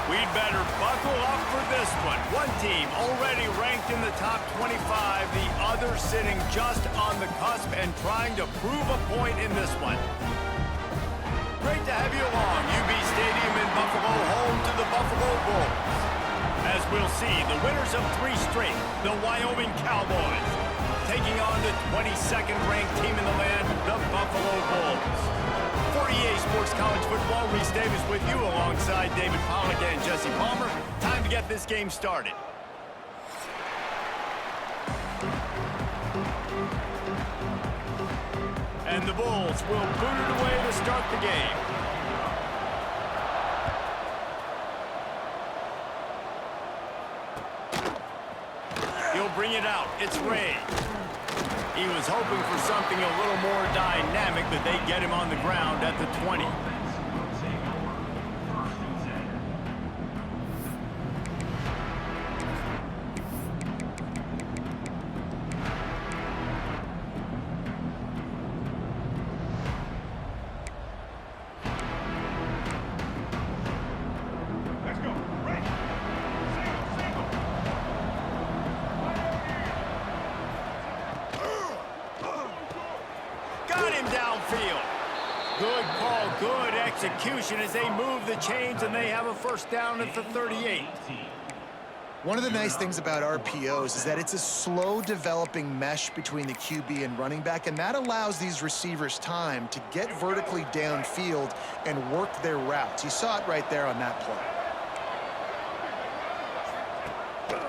We'd better buckle up for this one. One team already ranked in the top 25, the other sitting just on the cusp and trying to prove a point in this one. Great to have you along. UB Stadium in Buffalo, home to the Buffalo Bulls. As we'll see, the winners of 3 straight, the Wyoming Cowboys, taking on the 22nd ranked team in the land, the Buffalo Bulls. For EA Sports College Football, Reese Davis with you alongside David Pollack and Jesse Palmer. Time to get this game started. And the Bulls will boot it away to start the game. He'll bring it out. It's Ray. He was hoping for something a little more dynamic, but they get him on the ground at the 20. Good call, good execution as they move the chains and they have a first down at the 38. One of the nice things about RPOs is that it's a slow developing mesh between the QB and running back, and that allows these receivers time to get vertically downfield and work their routes. You saw it right there on that play.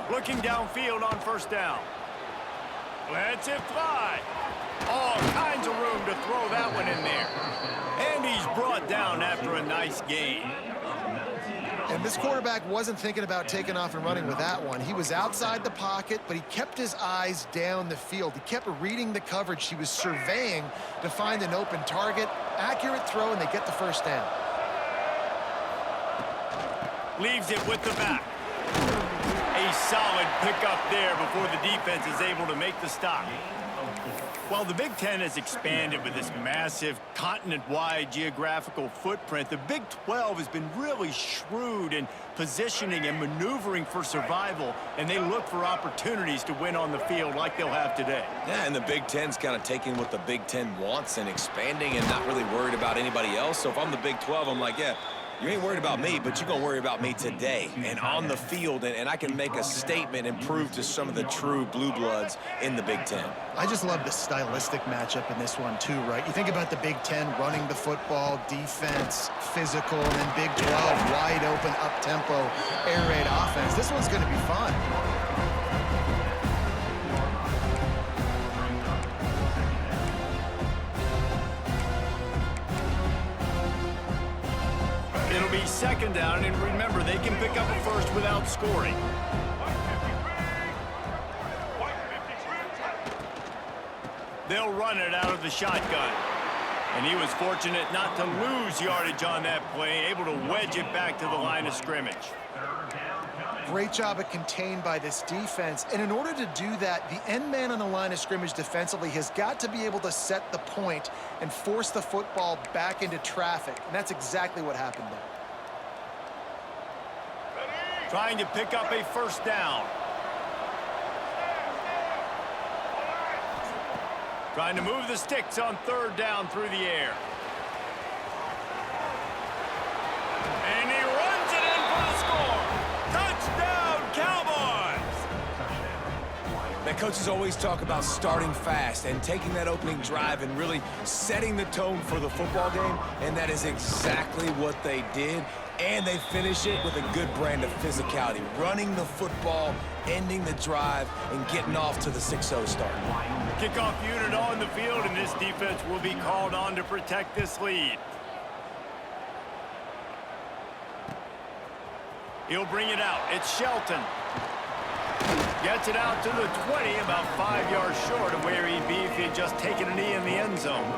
Looking downfield on first down. Lets it fly. All kinds of room to throw that one in there. And he's brought down after a nice gain. And this quarterback wasn't thinking about taking off and running with that one. He was outside the pocket, but he kept his eyes down the field. He kept reading the coverage. He was surveying to find an open target. Accurate throw, and they get the first down. Leaves it with the back. A solid pickup there before the defense is able to make the stop. While the Big Ten has expanded with this massive continent-wide geographical footprint, the Big 12 has been really shrewd in positioning and maneuvering for survival, and they look for opportunities to win on the field like they'll have today. Yeah, and the Big Ten's kind of taking what the Big Ten wants and expanding and not really worried about anybody else. So if I'm the Big 12, I'm like, yeah, you ain't worried about me, but you're going to worry about me today and on the field, and I can make a statement and prove to some of the true blue bloods in the Big Ten. I just love the stylistic matchup in this one, too, right? You think about the Big Ten running the football, defense, physical, and then Big 12, wide open, up-tempo, air raid offense. This one's going to be fun. It'll be second down, and remember, they can pick up a first without scoring. They'll run it out of the shotgun. And he was fortunate not to lose yardage on that play, able to wedge it back to the line of scrimmage. Great job of contained by this defense. And in order to do that, the end man on the line of scrimmage defensively has got to be able to set the point and force the football back into traffic. And that's exactly what happened there. Trying to pick up a first down. Trying to move the sticks on third down through the air. And he runs it in for the score. Touchdown, Cowboys! Now, coaches always talk about starting fast and taking that opening drive and really setting the tone for the football game, and that is exactly what they did. And they finish it with a good brand of physicality, running the football, ending the drive, and getting off to the 6-0 start. Kickoff unit on the field, and this defense will be called on to protect this lead. He'll bring it out. It's Shelton. Gets it out to the 20, about 5 yards short of where he'd be if he had just taken a knee in the end zone.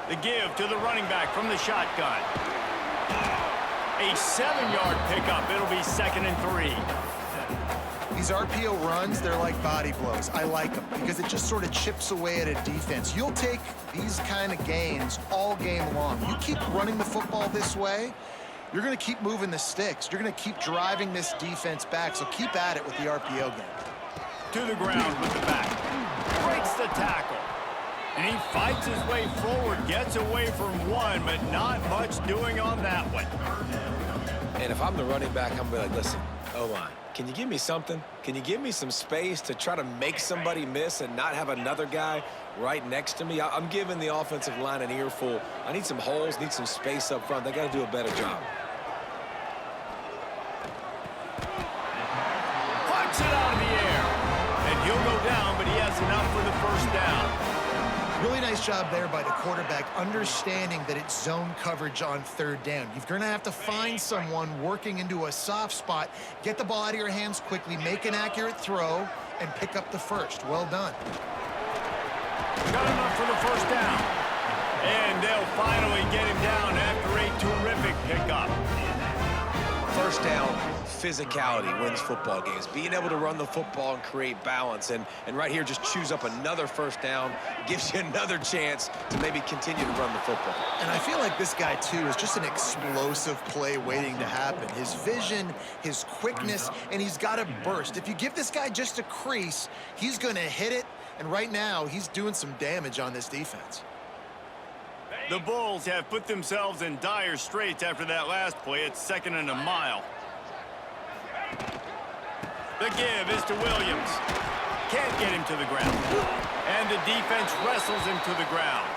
The give to the running back from the shotgun. A 7-yard pickup. It'll be 2nd and 3. These RPO runs, they're like body blows. I like them because it just sort of chips away at a defense. You'll take these kind of gains all game long. You keep running the football this way, you're going to keep moving the sticks. You're going to keep driving this defense back, so keep at it with the RPO game. To the ground with the back. Breaks the tackle. And he fights his way forward, gets away from one, but not much doing on that one. And if I'm the running back, I'm going to be like, listen, O-line, can you give me something? Can you give me some space to try to make somebody miss and not have another guy right next to me? I'm giving the offensive line an earful. I need some holes, need some space up front. They got to do a better job. Punch it out of the air. And he'll go down, but he has enough for the first down. Really nice job there by the quarterback, understanding that it's zone coverage on third down. You're going to have to find someone working into a soft spot, get the ball out of your hands quickly, make an accurate throw, and pick up the first. Well done. Got enough for the first down. And they'll finally get him down after a terrific pickup. First down, physicality wins football games. Being able to run the football and create balance. And right here, just choose up another first down, gives you another chance to maybe continue to run the football. And I feel like this guy, too, is just an explosive play waiting to happen. His vision, his quickness, and he's got a burst. If you give this guy just a crease, he's going to hit it. And right now, he's doing some damage on this defense. The Bulls have put themselves in dire straits after that last play. It's 2nd and a mile. The give is to Williams. Can't get him to the ground. And the defense wrestles him to the ground.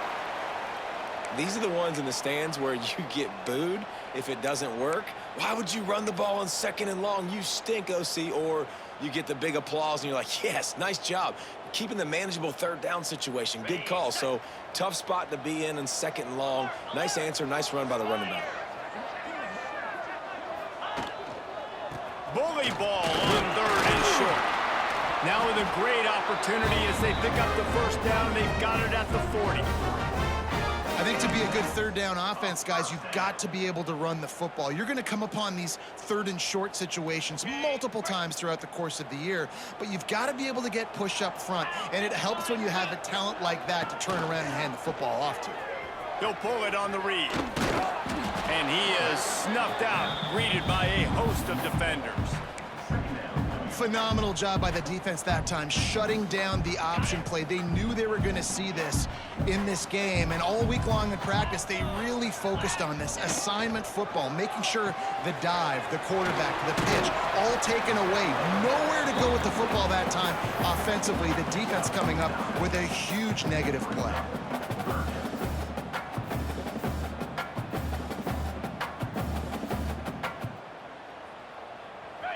These are the ones in the stands where you get booed if it doesn't work. Why would you run the ball on 2nd and long? You stink, OC. Or you get the big applause and you're like, yes, nice job. Keeping the manageable third down situation. Good call. So tough spot to be in 2nd and long. Nice answer, nice run by the running back. Bully ball on 3rd and short. Now with a great opportunity as they pick up the first down. They've got it at the 40. I think to be a good third down offense, guys, you've got to be able to run the football. You're going to come upon these third and short situations multiple times throughout the course of the year, but you've got to be able to get push up front, and it helps when you have a talent like that to turn around and hand the football off to. He'll pull it on the read. And he is snuffed out, greeted by a host of defenders. Phenomenal job by the defense that time, shutting down the option play. They knew they were going to see this in this game, and all week long in practice, they really focused on this assignment football, making sure the dive, the quarterback, the pitch, all taken away. Nowhere to go with the football that time offensively. The defense coming up with a huge negative play.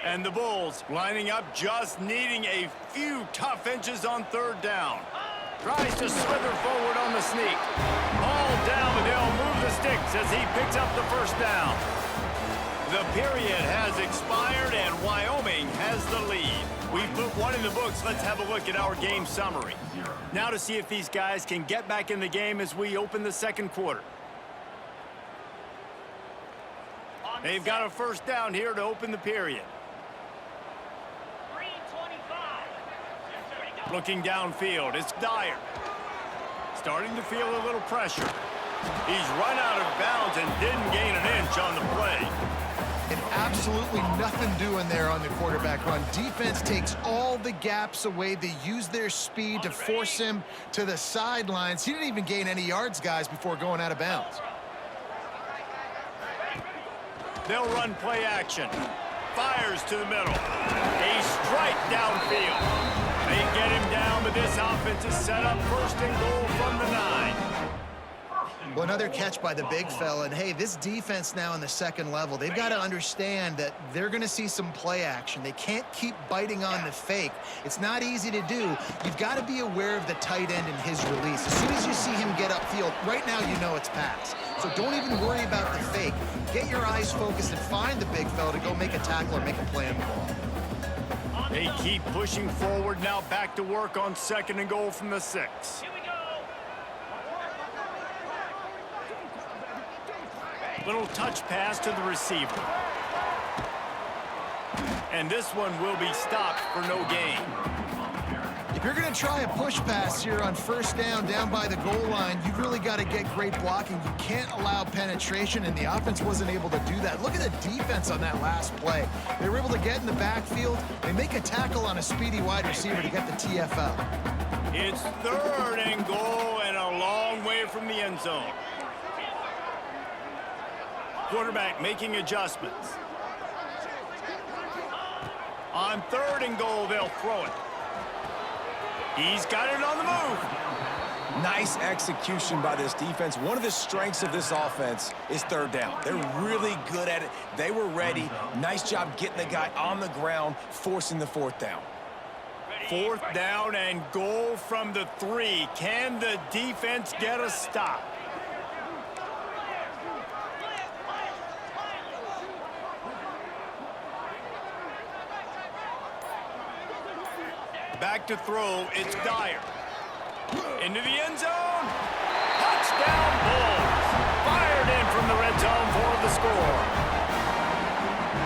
And the Bulls lining up, just needing a few tough inches on third down. Tries to slither forward on the sneak. Ball down, but they'll move the sticks as he picks up the first down. The period has expired, and Wyoming has the lead. We've put one in the books. Let's have a look at our game summary. Now to see if these guys can get back in the game as we open the second quarter. They've got a first down here to open the period. Looking downfield, it's Dyer. Starting to feel a little pressure. He's run out of bounds and didn't gain an inch on the play. And absolutely nothing doing there on the quarterback run. Defense takes all the gaps away. They use their speed to force him to the sidelines. He didn't even gain any yards, guys, before going out of bounds. They'll run play action. Fires to the middle. A strike downfield. They get him down, but this offense is set up first and goal from the 9. Well, another catch by the big fella. And, hey, this defense now in the second level, they've got to understand that they're going to see some play action. They can't keep biting on the fake. It's not easy to do. You've got to be aware of the tight end and his release. As soon as you see him get upfield, right now you know it's pass. So don't even worry about the fake. Get your eyes focused and find the big fella to go make a tackle or make a play on the ball. They keep pushing forward now, back to work on second and goal from the 6. Little touch pass to the receiver. And this one will be stopped for no gain. If you're going to try a push pass here on first down by the goal line, you've really got to get great blocking. You can't allow penetration, and the offense wasn't able to do that. Look at the defense on that last play. They were able to get in the backfield. They make a tackle on a speedy wide receiver to get the TFL. It's third and goal and a long way from the end zone. Quarterback making adjustments. On third and goal, they'll throw it. He's got it on the move. Nice execution by this defense. One of the strengths of this offense is third down. They're really good at it. They were ready. Nice job getting the guy on the ground, forcing the fourth down. Fourth down and goal from the 3. Can the defense get a stop? Back to throw, it's Dyer. Into the end zone. Touchdown Bulls. Fired in from the red zone for the score.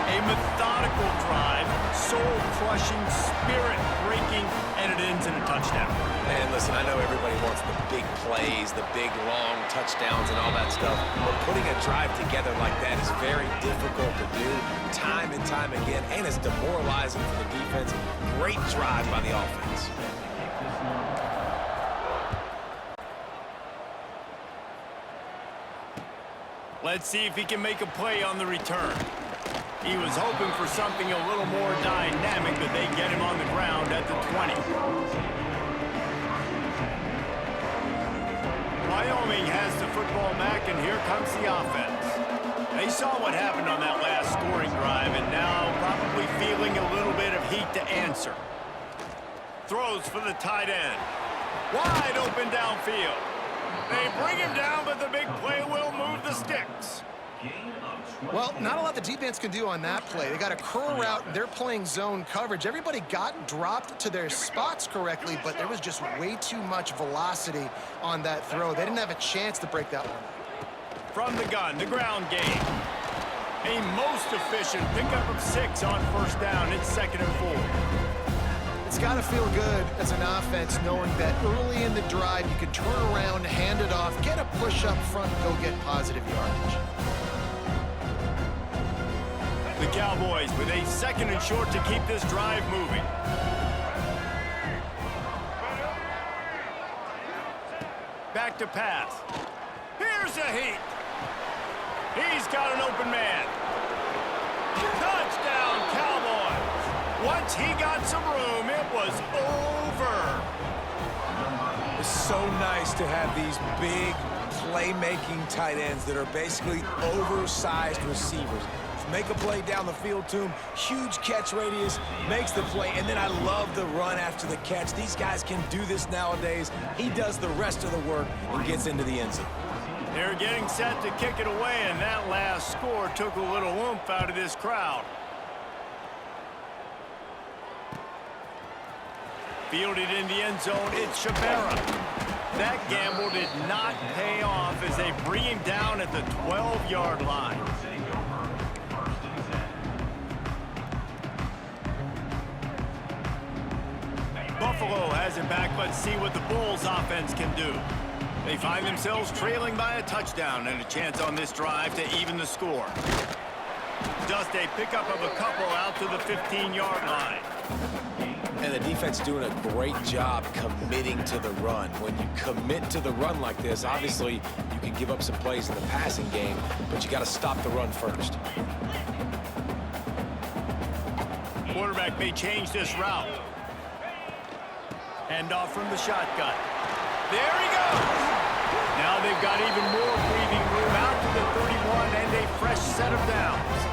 A methodical drive, soul-crushing, spirit-breaking, and it ends in a touchdown. And listen, I know everybody wants the big plays, the big, long touchdowns and all that stuff, but putting a drive together like that is very difficult to do time and time again, and it's demoralizing for the defense. Great drive by the offense. Let's see if he can make a play on the return. He was hoping for something a little more dynamic, but they get him on the ground at the 20. Wyoming has the football back, and here comes the offense. They saw what happened on that last scoring drive, and now probably feeling a little bit of heat to answer. Throws for the tight end. Wide open downfield. They bring him down, but the big play will move the sticks. Well, not a lot the defense can do on that play. They got a curl route. They're playing zone coverage. Everybody got dropped to their spots correctly, but there was just way too much velocity on that throw. They didn't have a chance to break that one. From the gun, the ground game. A most efficient pickup of 6 on first down. It's 2nd and 4. It's got to feel good as an offense knowing that early in the drive you can turn around, hand it off, get a push up front, and go get positive yardage. The Cowboys with a 2nd and short to keep this drive moving. Back to pass. Here's a heat. He's got an open man. Touchdown, Cowboys. Once he got some room, it was over. It's so nice to have these big playmaking tight ends that are basically oversized receivers. Make a play down the field to him, huge catch radius, makes the play, and then I love the run after the catch. These guys can do this nowadays. He does the rest of the work and gets into the end zone. They're getting set to kick it away, and that last score took a little oomph out of this crowd. Fielded in the end zone, it's Shabera. That gamble did not pay off as they bring him down at the 12-yard line. Buffalo has it back. Let's see what the Bulls offense can do. They find themselves trailing by a touchdown and a chance on this drive to even the score. Just a pickup of a couple out to the 15-yard line. And the defense doing a great job committing to the run. When you commit to the run like this, obviously you can give up some plays in the passing game, but you got to stop the run first. Quarterback may change this route. Hand off from the shotgun. There he goes. Now they've got even more breathing room out to the 31 and a fresh set of downs.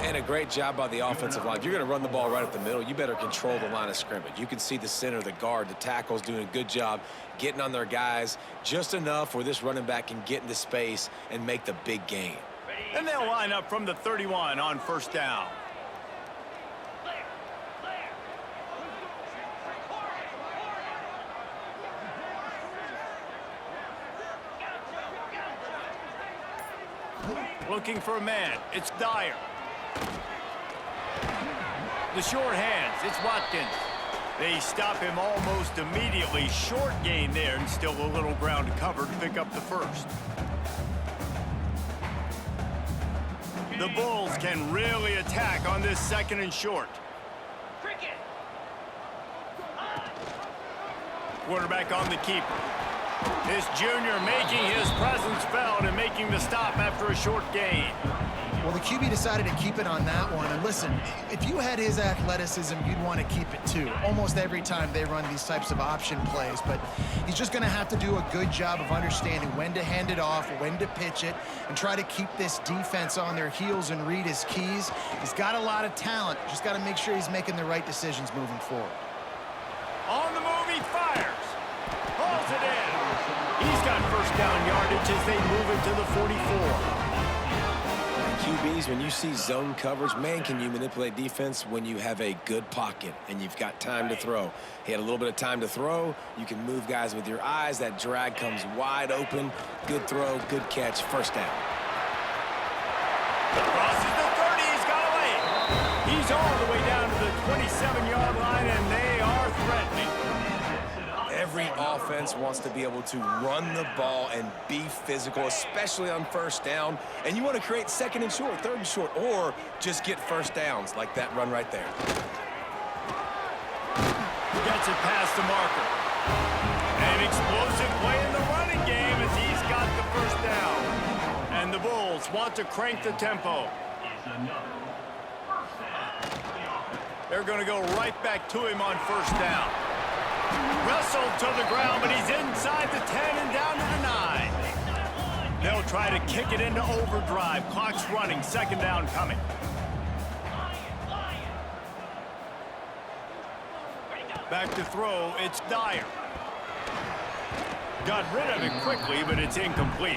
And a great job by the offensive line. If you're going to run the ball right up the middle, you better control the line of scrimmage. You can see the center, the guard, the tackles doing a good job getting on their guys just enough where this running back can get into space and make the big gain. And they'll line up from the 31 on first down. Looking for a man. It's Dyer. The short hands. It's Watkins. They stop him almost immediately. Short gain there and still a little ground to cover to pick up the first. The Bulls can really attack on this 2nd and short. Quarterback on the keeper. This junior making his presence felt and making the stop after a short gain. Well, the QB decided to keep it on that one. And listen, if you had his athleticism, you'd want to keep it too. Almost every time they run these types of option plays. But he's just going to have to do a good job of understanding when to hand it off, when to pitch it, and try to keep this defense on their heels and read his keys. He's got a lot of talent. Just got to make sure he's making the right decisions moving forward. On the move, he fires. Pulls it in. He's got first down yardage as they move it to the 44. QBs, when you see zone coverage, man, can you manipulate defense when you have a good pocket and you've got time to throw. He had a little bit of time to throw. You can move guys with your eyes. That drag comes wide open. Good throw, good catch, first down. Crosses the 30. He's got away. He's all the way down to the 27-yard line, and they are threatening. Every offense wants to be able to run the ball and be physical, especially on first down. And you want to create 2nd and short, 3rd and short, or just get first downs like that run right there. Gets it past the marker. An explosive play in the running game as he's got the first down. And the Bulls want to crank the tempo. They're going to go right back to him on first down. Wrestled to the ground, but he's inside the 10 and down to the 9. They'll try to kick it into overdrive. Clock's running. 2nd down coming. Back to throw. It's Dyer. Got rid of it quickly, but it's incomplete.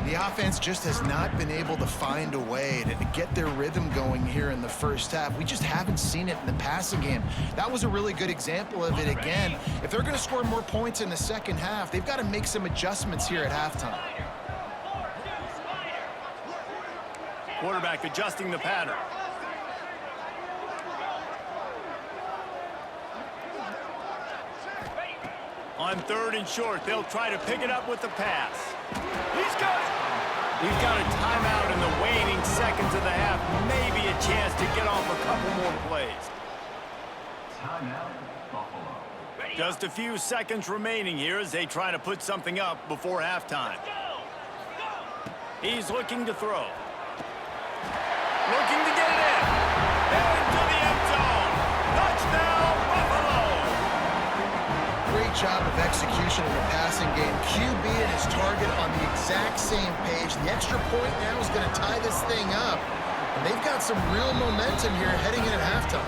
The offense just has not been able to find a way to get their rhythm going here in the first half. We just haven't seen it in the passing game. That was a really good example of it again. If they're going to score more points in the second half, they've got to make some adjustments here at halftime. Quarterback adjusting the pattern. On 3rd and short, they'll try to pick it up with the pass. He's got it. We've got a timeout in the waning seconds of the half. Maybe a chance to get off a couple more plays. Timeout, Buffalo. Just a few seconds remaining here as they try to put something up before halftime. He's looking to throw. Looking to get it in. Into the end zone. Touchdown, Buffalo. Great job of execution in the passing game. QB and his target on the exact same page. The extra point now is going to tie this thing up. And they've got some real momentum here heading in at halftime.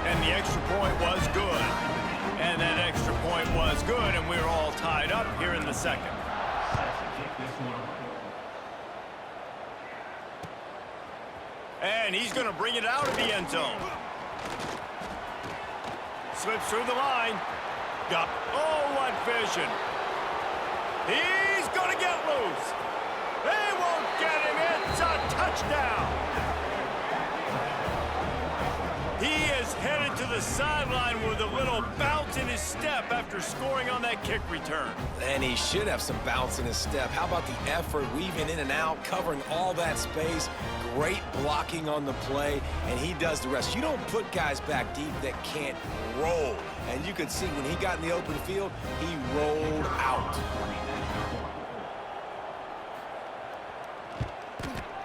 And the extra point was good. And that extra point was good, and we're all tied up here in the second. And he's going to bring it out of the end zone. Slips through the line. Oh, what vision. He's going to get loose. They won't get him. It's a touchdown. He is headed to the sideline with a little bounce in his step after scoring on that kick return. And he should have some bounce in his step. How about the effort, weaving in and out, covering all that space, great blocking on the play, and he does the rest. You don't put guys back deep that can't roll. And you could see when he got in the open field, he rolled out.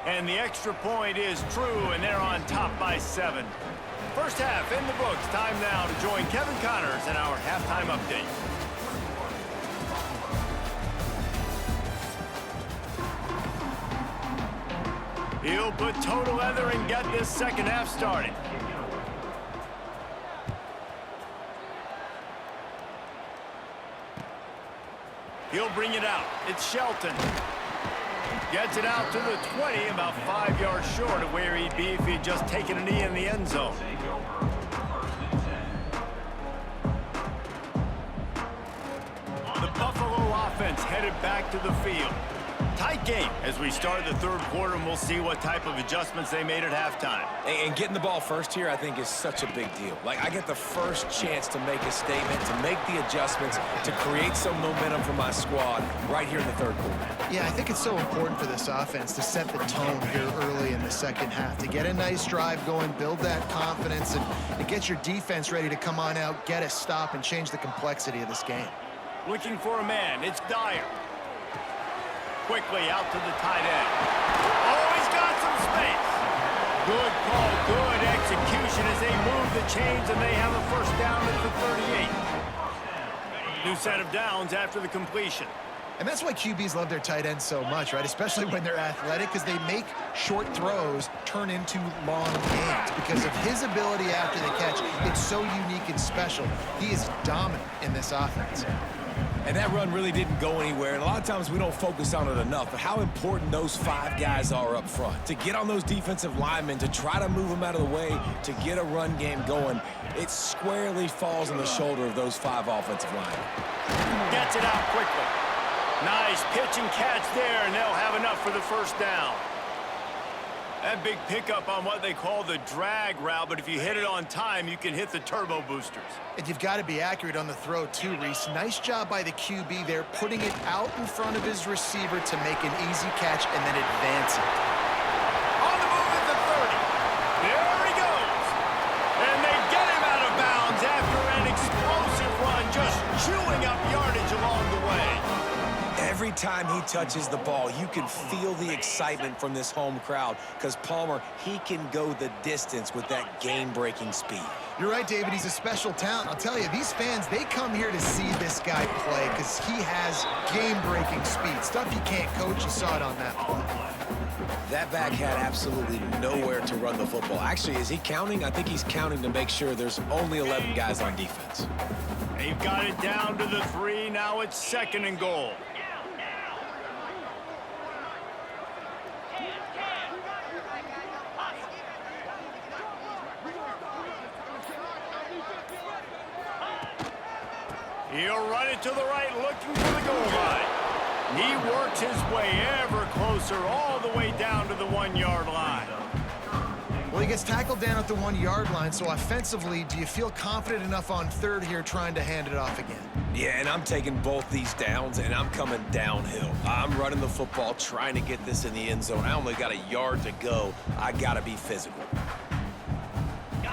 And the extra point is true, and they're on top by 7. First half in the books. Time now to join Kevin Connors in our halftime update. He'll put total leather and get this second half started. He'll bring it out. It's Shelton. Gets it out to the 20, about 5 yards short of where he'd be if he'd just taken a knee in the end zone. The Buffalo offense headed back to the field. Tight game as we start the third quarter, and we'll see what type of adjustments they made at halftime. And getting the ball first here, I think, is such a big deal. Like, I get the first chance to make a statement, to make the adjustments, to create some momentum for my squad right here in the third quarter. Yeah, I think it's so important for this offense to set the tone here early in the second half, to get a nice drive going, build that confidence, and to get your defense ready to come on out, get a stop, and change the complexity of this game. Looking for a man. It's Dyer. Quickly out to the tight end. Oh, he's got some space. Good call, good execution as they move the chains, and they have a first down at the 38. New set of downs after the completion. And that's why QBs love their tight ends so much, right? Especially when they're athletic, because they make short throws turn into long gains. Because of his ability after the catch, it's so unique and special. He is dominant in this offense. And that run really didn't go anywhere, and a lot of times we don't focus on it enough, but how important those 5 guys are up front. To get on those defensive linemen, to try to move them out of the way, to get a run game going, it squarely falls on the shoulder of those 5 offensive linemen. Gets it out quickly. Nice pitch and catch there, and they'll have enough for the first down. That big pickup on what they call the drag route, but if you hit it on time, you can hit the turbo boosters. And you've got to be accurate on the throw too, Reese. Nice job by the QB there, putting it out in front of his receiver to make an easy catch and then advance it. On the move at the 30. There he goes. And they get him out of bounds after an explosive run, just chewing up yardage along the way. Every time he touches the ball, you can feel the excitement from this home crowd because Palmer, he can go the distance with that game-breaking speed. You're right, David. He's a special talent. I'll tell you, these fans, they come here to see this guy play because he has game-breaking speed. Stuff you can't coach. You saw it on that play. That back had absolutely nowhere to run the football. Actually, is he counting? I think he's counting to make sure there's only 11 guys on defense. They've got it down to the 3. Now it's 2nd and goal. He'll run it to the right, looking for the goal line. He works his way ever closer, all the way down to the 1-yard line. Well, he gets tackled down at the 1-yard line, so offensively, do you feel confident enough on third here trying to hand it off again? Yeah, and I'm taking both these downs, and I'm coming downhill. I'm running the football, trying to get this in the end zone. I only got a yard to go. I got to be physical.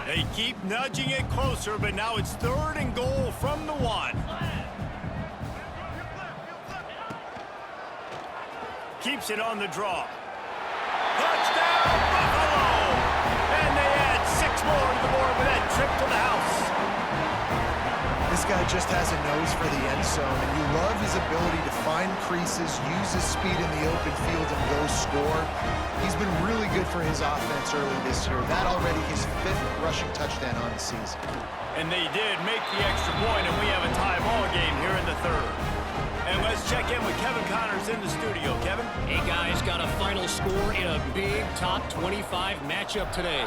They keep nudging it closer, but now it's 3rd and goal from the 1. Keeps it on the draw. Touchdown, Buffalo! And they add 6 more to the board with that trip to the house. This guy just has a nose for the end zone, and you love his ability to find creases, use his speed in the open field, and go score. He's been really good for his offense early this year. That already his 5th rushing touchdown on the season. And they did make the extra point, and we have a tie ball game here in the 3rd. And let's check in with Kevin Connors in the studio. Kevin? Hey, guys, got a final score in a big top 25 matchup today.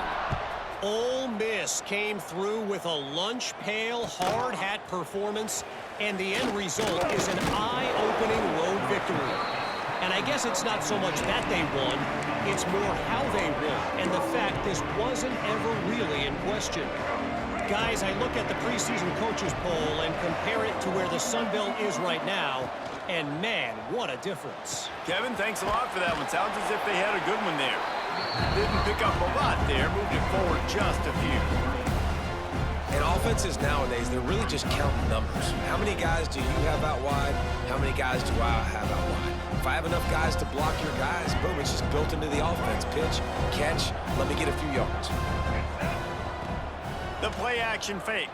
Ole Miss came through with a lunch pail hard hat performance, and the end result is an eye-opening road victory. And I guess it's not so much that they won, it's more how they won, and the fact this wasn't ever really in question. Guys, I look at the preseason coaches poll and compare it to where the Sun Belt is right now, and man, what a difference. Kevin, thanks a lot for that one. Sounds as if they had a good one there. Didn't pick up a lot there, moved it forward just a few. And offenses nowadays, they're really just counting numbers. How many guys do you have out wide? How many guys do I have out wide? If I have enough guys to block your guys, boom, it's just built into the offense. Pitch, catch, let me get a few yards. The play action fake.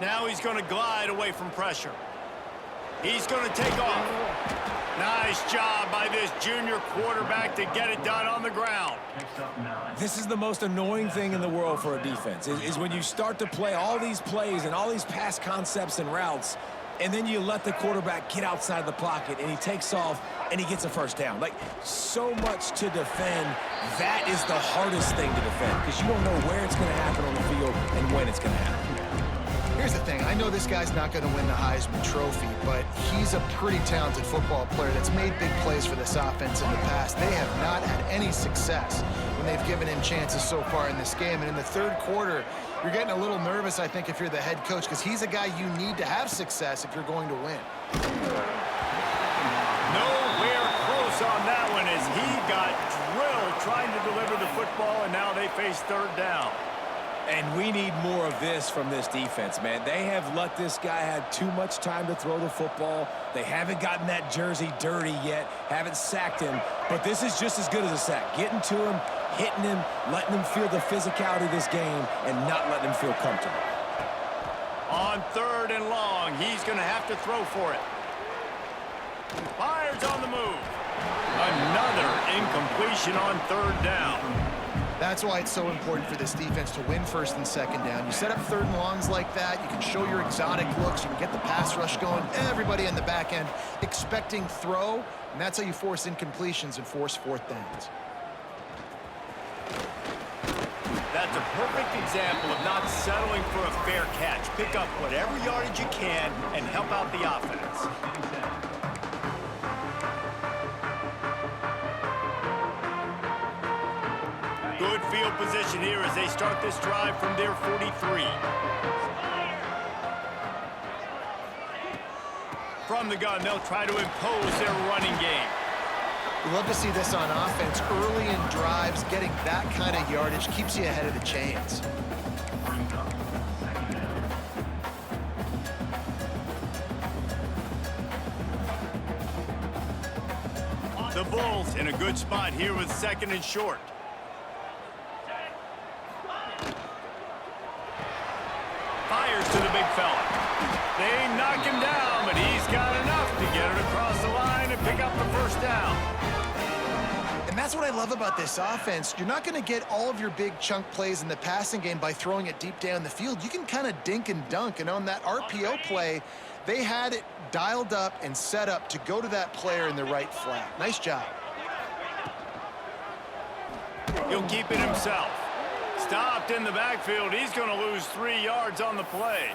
Now he's going to glide away from pressure. He's going to take off. Nice job by this junior quarterback to get it done on the ground. This is the most annoying thing in the world for a defense, is when you start to play all these plays and all these pass concepts and routes, and then you let the quarterback get outside the pocket, and he takes off, and he gets a first down. Like, so much to defend. That is the hardest thing to defend, because you don't know where it's going to happen on the field and when it's going to happen. Here's the thing. I know this guy's not going to win the Heisman Trophy, but he's a pretty talented football player that's made big plays for this offense in the past. They have not had any success when they've given him chances so far in this game. And in the 3rd quarter, you're getting a little nervous, I think, if you're the head coach, because he's a guy you need to have success if you're going to win. Nowhere close on that one as he got drilled trying to deliver the football, and now they face 3rd down. And we need more of this from this defense, man. They have let this guy have too much time to throw the football. They haven't gotten that jersey dirty yet, haven't sacked him. But this is just as good as a sack. Getting to him, hitting him, letting him feel the physicality of this game, and not letting him feel comfortable. On 3rd and long, he's going to have to throw for it. Fires on the move. Another incompletion on 3rd down. That's why it's so important for this defense to win 1st and 2nd down. You set up 3rd and longs like that, you can show your exotic looks, you can get the pass rush going, everybody in the back end expecting throw, and that's how you force incompletions and force 4th downs. That's a perfect example of not settling for a fair catch. Pick up whatever yardage you can and help out the offense. Good field position here as they start this drive from their 43. From the gun, they'll try to impose their running game. We love to see this on offense. Early in drives, getting that kind of yardage keeps you ahead of the chains. The Bulls in a good spot here with 2nd and short. Fires to the big fella. They knock him down, but he's got enough to get it across the line and pick up the 1st down. And that's what I love about this offense. You're not going to get all of your big chunk plays in the passing game by throwing it deep down the field. You can kind of dink and dunk, and on that RPO play, they had it dialed up and set up to go to that player in the right flat. Nice job. He'll keep it himself. Stopped in the backfield. He's going to lose 3 yards on the play.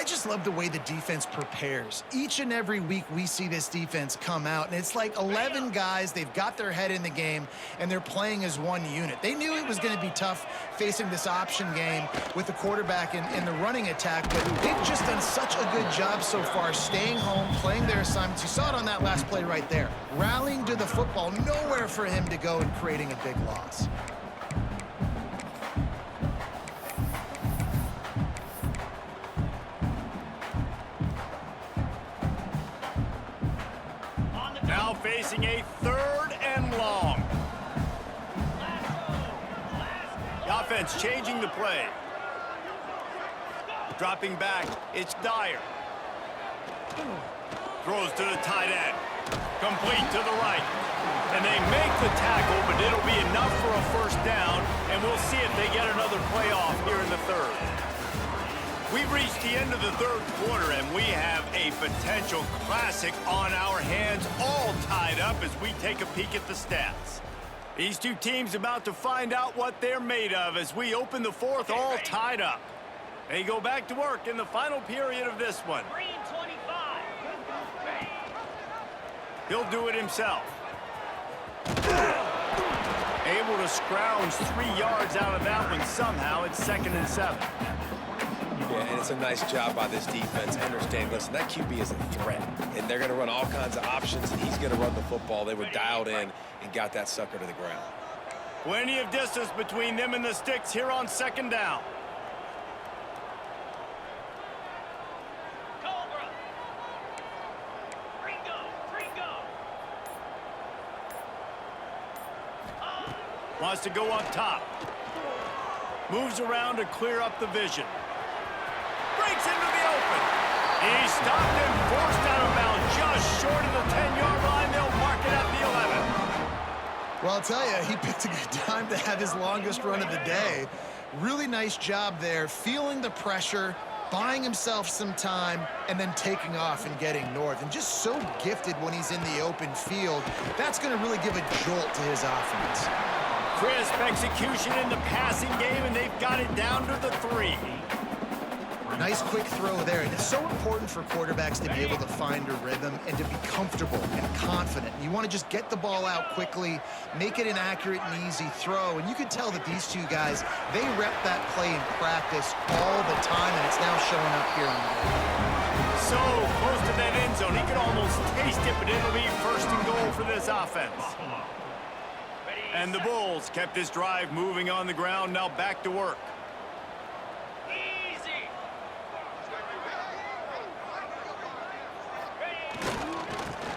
I just love the way the defense prepares. Each and every week we see this defense come out, and it's like 11 guys, they've got their head in the game, and they're playing as one unit. They knew it was going to be tough facing this option game with the quarterback in the running attack, but they've just done such a good job so far staying home, playing their assignments. You saw it on that last play right there. Rallying to the football, nowhere for him to go and creating a big loss. Now facing a 3rd and long. The offense changing the play. Dropping back, it's Dyer. Throws to the tight end. Complete to the right. And they make the tackle, but it'll be enough for a first down, and we'll see if they get another playoff here in the 3rd. We've reached the end of the 3rd quarter, and we have a potential classic on our hands, all tied up as we take a peek at the stats. These two teams about to find out what they're made of as we open the 4th, all tied up. They go back to work in the final period of this one. He'll do it himself. Able to scrounge 3 yards out of that one somehow. It's 2nd and 7. Yeah, and it's a nice job by this defense. Understand, listen, that QB is a threat, and they're going to run all kinds of options, and he's going to run the football. They were dialed in and got that sucker to the ground. Plenty of distance between them and the sticks here on 2nd down. Wants to go up top. Moves around to clear up the vision. Breaks into the open. He stopped and forced out of bounds just short of the 10-yard line. They'll mark it at the 11. Well, I'll tell you, he picked a good time to have his longest run of the day. Really nice job there, feeling the pressure, buying himself some time, and then taking off and getting north. And just so gifted when he's in the open field. That's going to really give a jolt to his offense. Crisp execution in the passing game, and they've got it down to the 3. Nice quick throw there, and it's so important for quarterbacks to be able to find a rhythm and to be comfortable and confident. You want to just get the ball out quickly, make it an accurate and easy throw, and you can tell that these two guys, they rep that play in practice all the time, and it's now showing up here in the game. So close to that end zone, he could almost taste it, but it'll be 1st and goal for this offense. And the Bulls kept this drive moving on the ground, now back to work.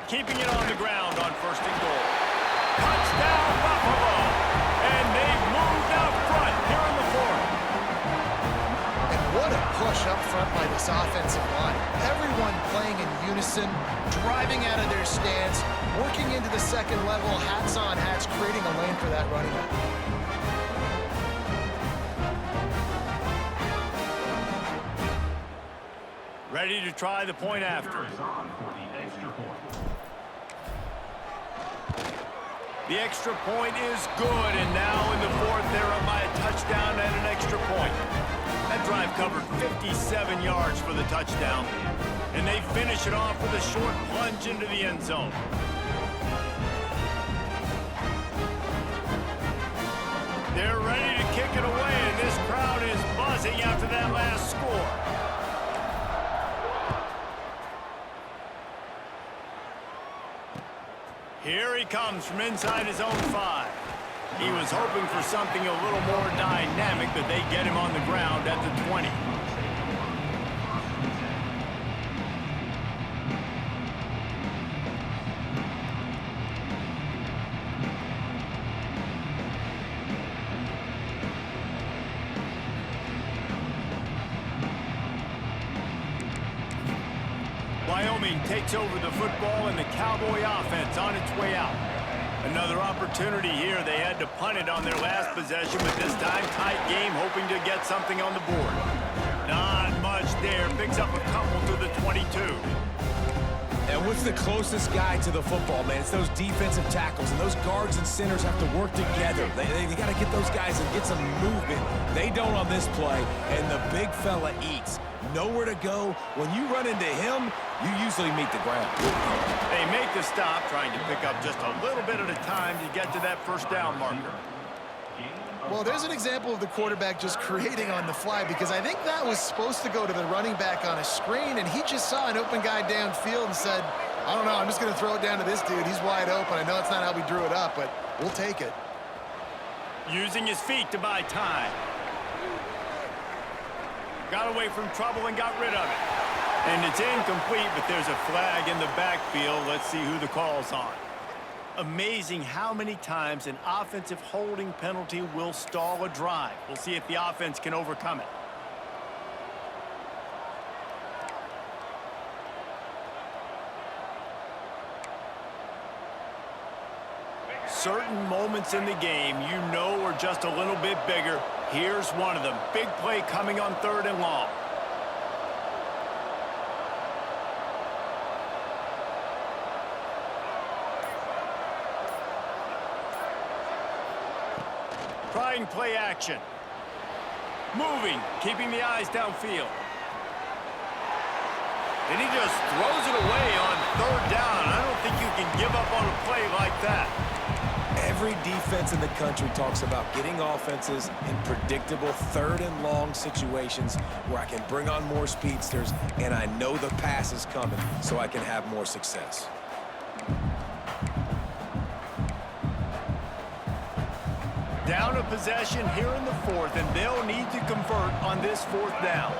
Keeping it on the ground on 1st and goal. Touchdown, Buffalo! And they've moved out front here in the 4th. And what a push up front by this offensive line. Everyone playing in unison, driving out of their stance, working into the 2nd level, hats on hats, creating a lane for that running back. Ready to try the point after. The extra point is good, and now in the 4th, they're up by a touchdown and an extra point. That drive covered 57 yards for the touchdown, and they finish it off with a short plunge into the end zone. They're ready to kick it away, and this crowd is buzzing after that last score. Here he comes from inside his own 5. He was hoping for something a little more dynamic, but they get him on the ground at the 20. Wyoming takes over the football, and the Cowboy offense on its way out. Another opportunity here. They had to punt it on their last possession, but this time tight game, hoping to get something on the board. Not much there. Picks up a couple to the 22. And what's the closest guy to the football, man? It's those defensive tackles, and those guards and centers have to work together. They got to get those guys and get some movement. They don't on this play, and the big fella eats. nowhere to go. When you run into him, you usually meet the ground. They make the stop, trying to pick up just a little bit at a time to get to that first down marker. Well, there's an example of the quarterback just creating on the fly, because I think that was supposed to go to the running back on a screen, and he just saw an open guy downfield and said, I don't know, I'm just going to throw it down to this dude. He's wide open. I know it's not how we drew it up, but we'll take it. Using his feet to buy time. Got away from trouble and got rid of it. And it's incomplete, but there's a flag in the backfield. Let's see who the call's on. Amazing how many times an offensive holding penalty will stall a drive. We'll see if the offense can overcome it. Certain moments in the game you know are just a little bit bigger. Here's one of them. Big play coming on 3rd and long. Trying play action. Moving, keeping the eyes downfield. And he just throws it away on 3rd down. I don't think you can give up on a play like that. Every defense in the country talks about getting offenses in predictable 3rd and long situations where I can bring on more speedsters and I know the pass is coming so I can have more success. Down a possession here in the 4th, and they'll need to convert on this 4th down.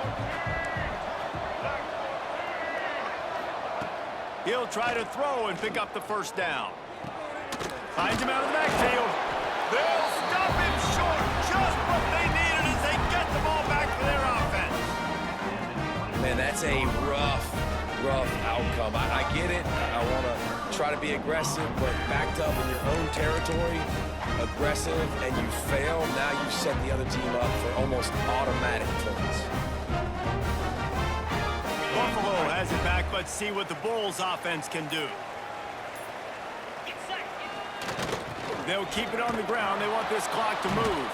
He'll try to throw and pick up the first down. Finds him out of the backfield. They'll stop him short. Just what they needed as they get the ball back to their offense. Man, that's a rough outcome. I get it. I want to try to be aggressive, but backed up in your own territory, aggressive, and you fail, now you set the other team up for almost automatic points. Buffalo has it back. Let's see what the Bulls offense can do. They'll keep it on the ground. They want this clock to move.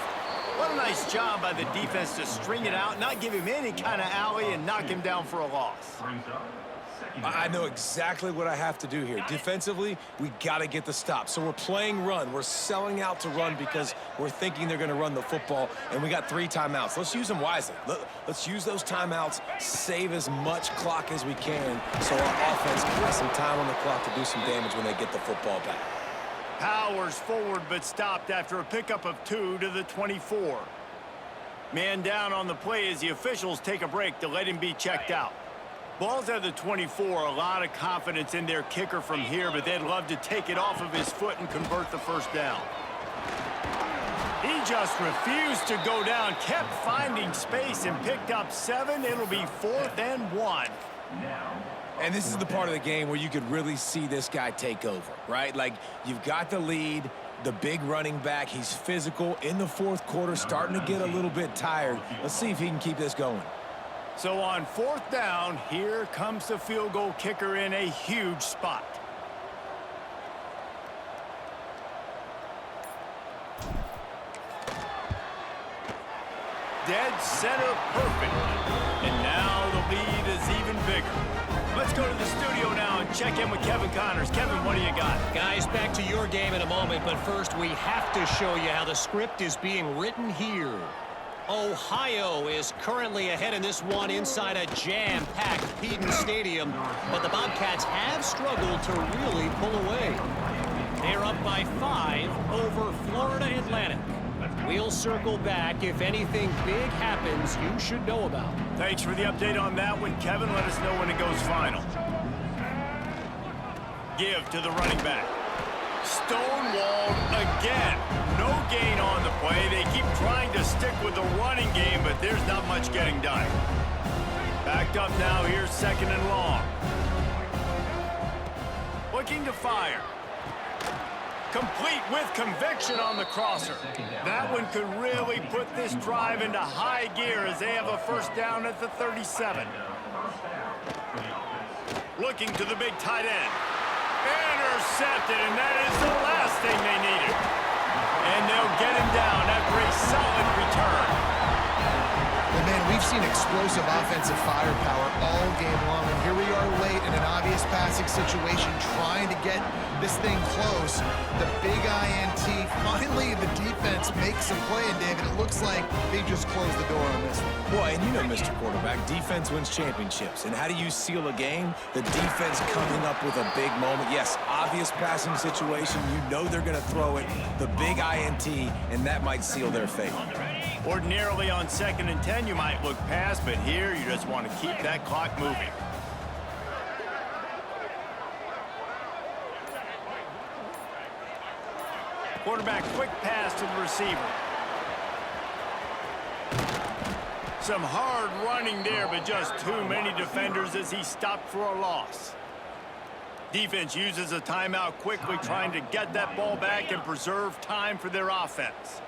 What a nice job by the defense to string it out, not give him any kind of alley, and knock him down for a loss. I know exactly what I have to do here. Defensively, we got to get the stop. So we're playing run. We're selling out to run because we're thinking they're going to run the football, and we got 3 timeouts. Let's use them wisely. Let's use those timeouts, save as much clock as we can so our offense can get some time on the clock to do some damage when they get the football back. Powers forward, but stopped after a pickup of 2 to the 24. Man down on the play as the officials take a break to let him be checked out. Ball's at the 24, a lot of confidence in their kicker from here, but they'd love to take it off of his foot and convert the first down. He just refused to go down, kept finding space and picked up 7. It'll be 4th and 1. And this is the part of the game where you could really see this guy take over, right? Like, you've got the lead, the big running back. He's physical in the 4th quarter, starting to get a little bit tired. Let's see if he can keep this going. So on 4th down, here comes the field goal kicker in a huge spot. Dead center perfect. And now the lead is even bigger. Let's go to the studio now and check in with Kevin Connors. Kevin, what do you got? Guys, back to your game in a moment, but first we have to show you how the script is being written here. Ohio is currently ahead in this one inside a jam-packed Peden Stadium, but the Bobcats have struggled to really pull away. They're up by 5 over Florida Atlantic. We'll circle back if anything big happens you should know about. Thanks for the update on that one, Kevin. Let us know when it goes final. Give to the running back. Stonewalled again. No gain on the play. They keep trying to stick with the running game, but there's not much getting done. Backed up now. Here's 2nd and long. Looking to fire. Complete with conviction on the crosser. That one could really put this drive into high gear as they have a first down at the 37. Looking to the big tight end. Intercepted, and that is the last thing they needed. And they'll get him down after a solid return. And man, we've We've seen explosive offensive firepower all game long, and here we are late in an obvious passing situation trying to get this thing close. The big INT, finally the defense makes a play, and David, it looks like they just closed the door on this one. Well, and you know, Mr. Quarterback, defense wins championships. And how do you seal a game? The defense coming up with a big moment. Yes, obvious passing situation. You know they're going to throw it. The big INT, and that might seal their fate. Ordinarily on 2nd and 10, you might look past, but here you just want to keep that clock moving. Quarterback, quick pass to the receiver. Some hard running there, but just too many defenders as he stopped for a loss. Defense uses a timeout quickly, trying to get that ball back and preserve time for their offense.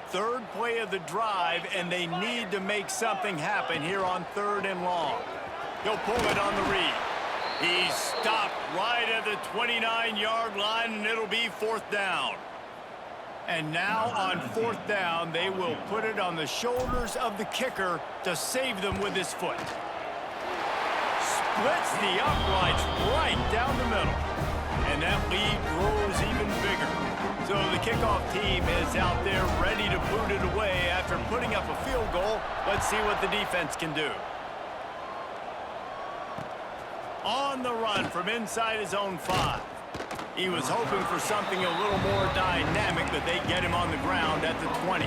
Third play of the drive, and they need to make something happen here on 3rd and long. He'll pull it on the read. He's stopped right at the 29-yard line, and it'll be 4th down. And now on 4th down, they will put it on the shoulders of the kicker to save them with his foot. Splits the uprights right down the middle. And that lead grows even bigger. So the kickoff team is out there ready to boot it away after putting up a field goal. Let's see what the defense can do. On the run from inside his own 5. He was hoping for something a little more dynamic, but they get him on the ground at the 20.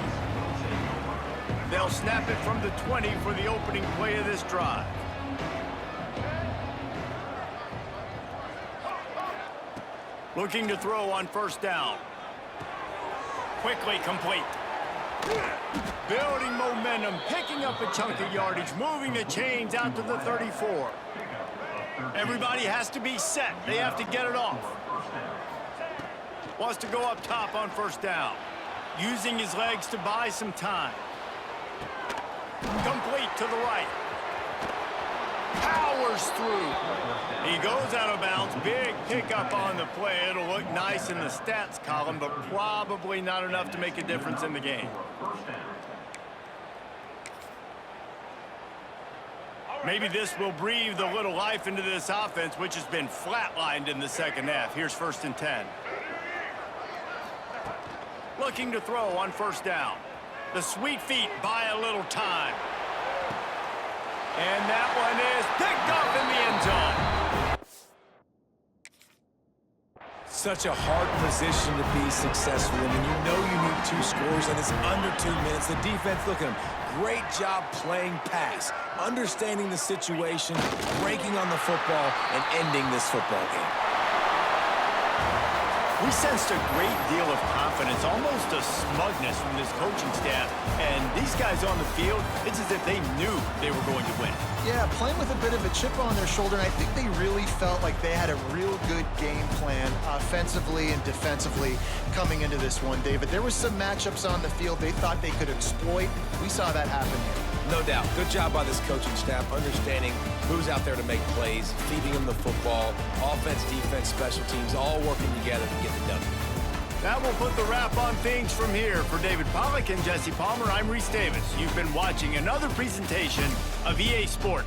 They'll snap it from the 20 for the opening play of this drive. Looking to throw on 1st down. Quickly complete. Building momentum, picking up a chunk of yardage, moving the chains out to the 34. Everybody has to be set. They have to get it off. Wants to go up top on 1st down. Using his legs to buy some time. Complete to the right. Powers through. He goes out of bounds. Big pickup on the play. It'll look nice in the stats column, but probably not enough to make a difference in the game. Maybe this will breathe a little life into this offense, which has been flatlined in the 2nd half. Here's 1st and 10. Looking to throw on 1st down. The sweet feet buy a little time. And that one is picked up in the end zone. Such a hard position to be successful in, and you know you need 2 scores, and it's under 2 minutes. The defense, look at him. Great job playing pass, understanding the situation, breaking on the football, and ending this football game. We sensed a great deal of confidence, almost a smugness from this coaching staff. And these guys on the field, it's as if they knew they were going to win. Yeah, playing with a bit of a chip on their shoulder, and I think they really felt like they had a real good game plan offensively and defensively coming into this one, David. There was some matchups on the field they thought they could exploit. We saw that happen here. No doubt. Good job by this coaching staff, understanding who's out there to make plays, feeding them the football, offense, defense, special teams, all working together to get the W. That will put the wrap on things from here. For David Pollack and Jesse Palmer, I'm Reese Davis. You've been watching another presentation of EA Sport.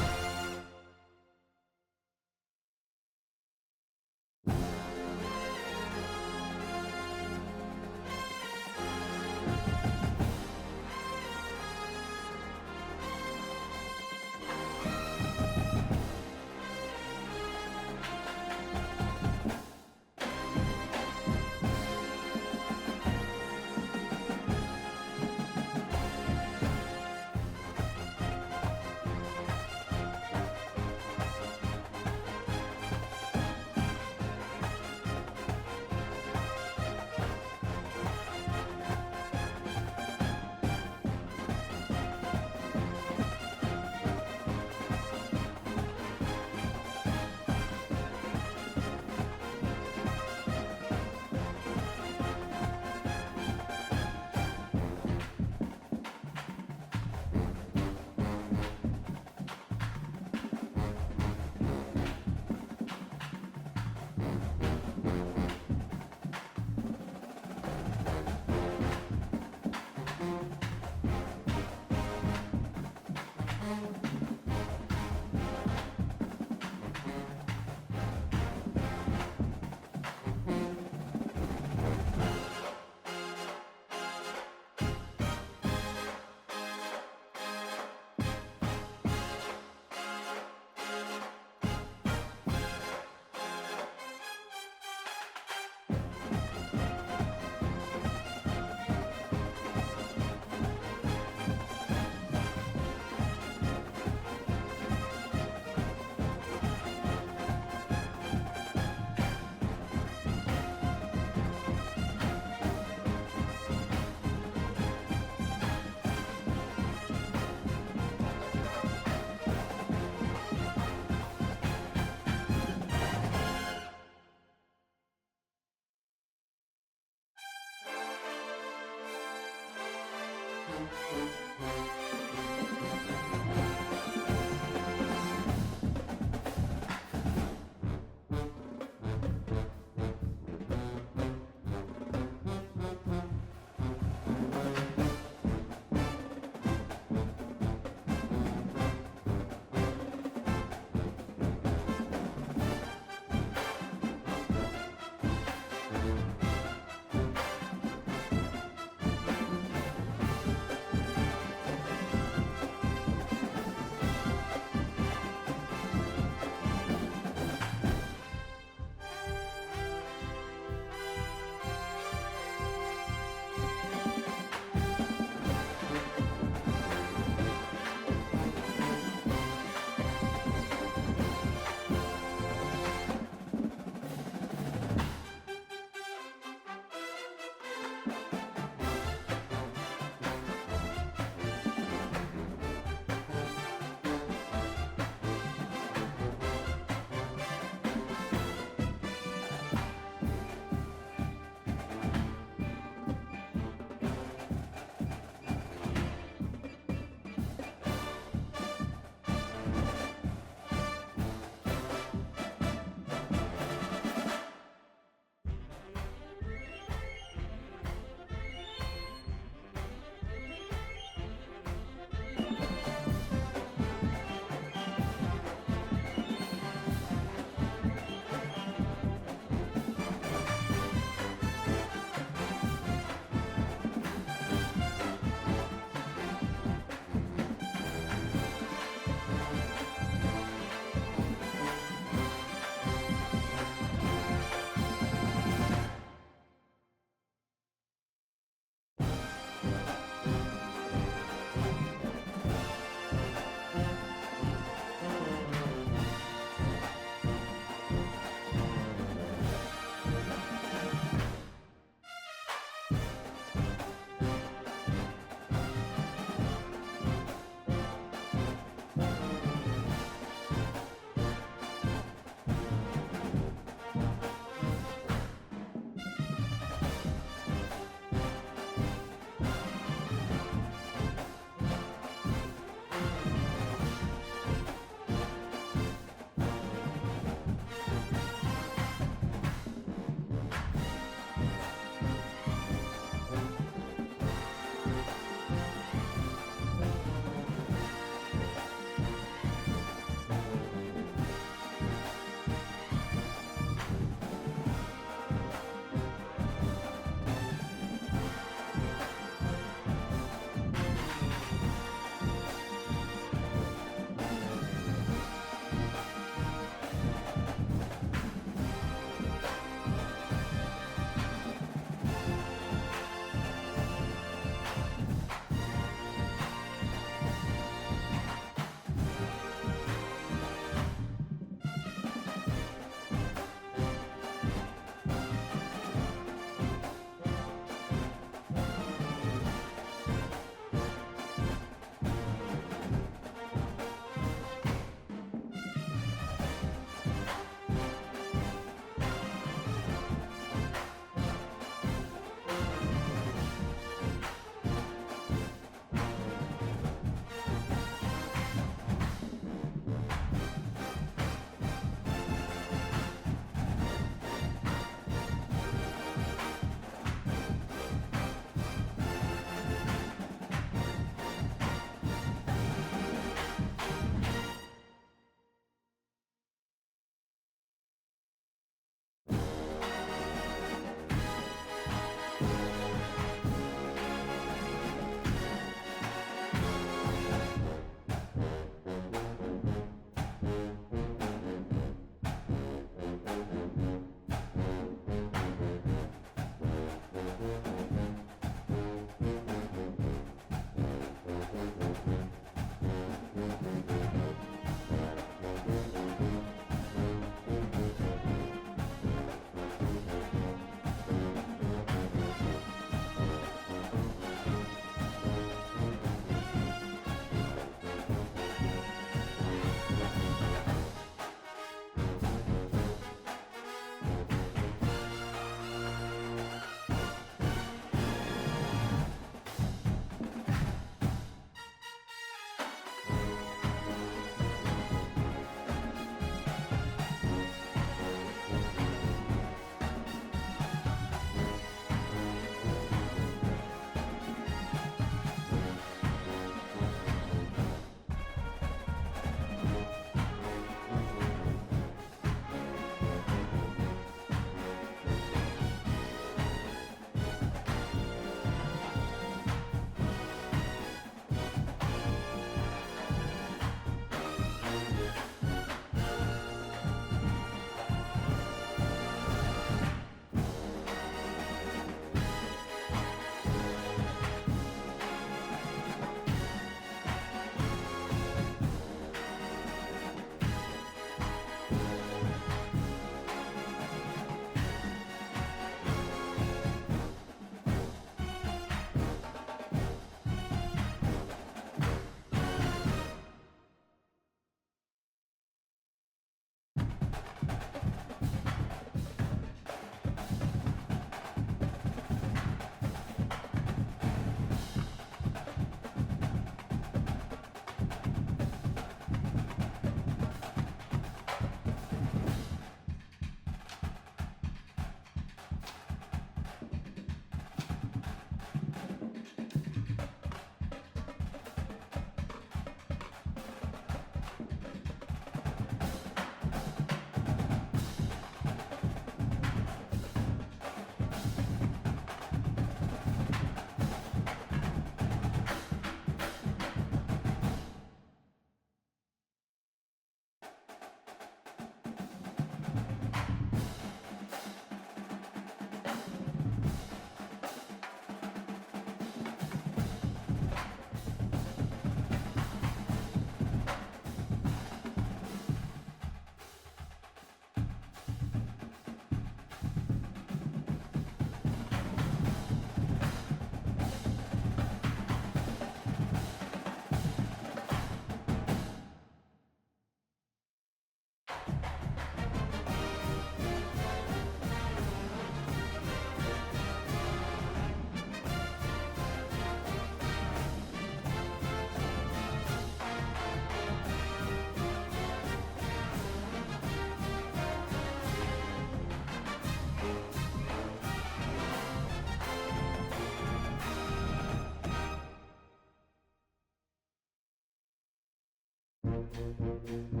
it.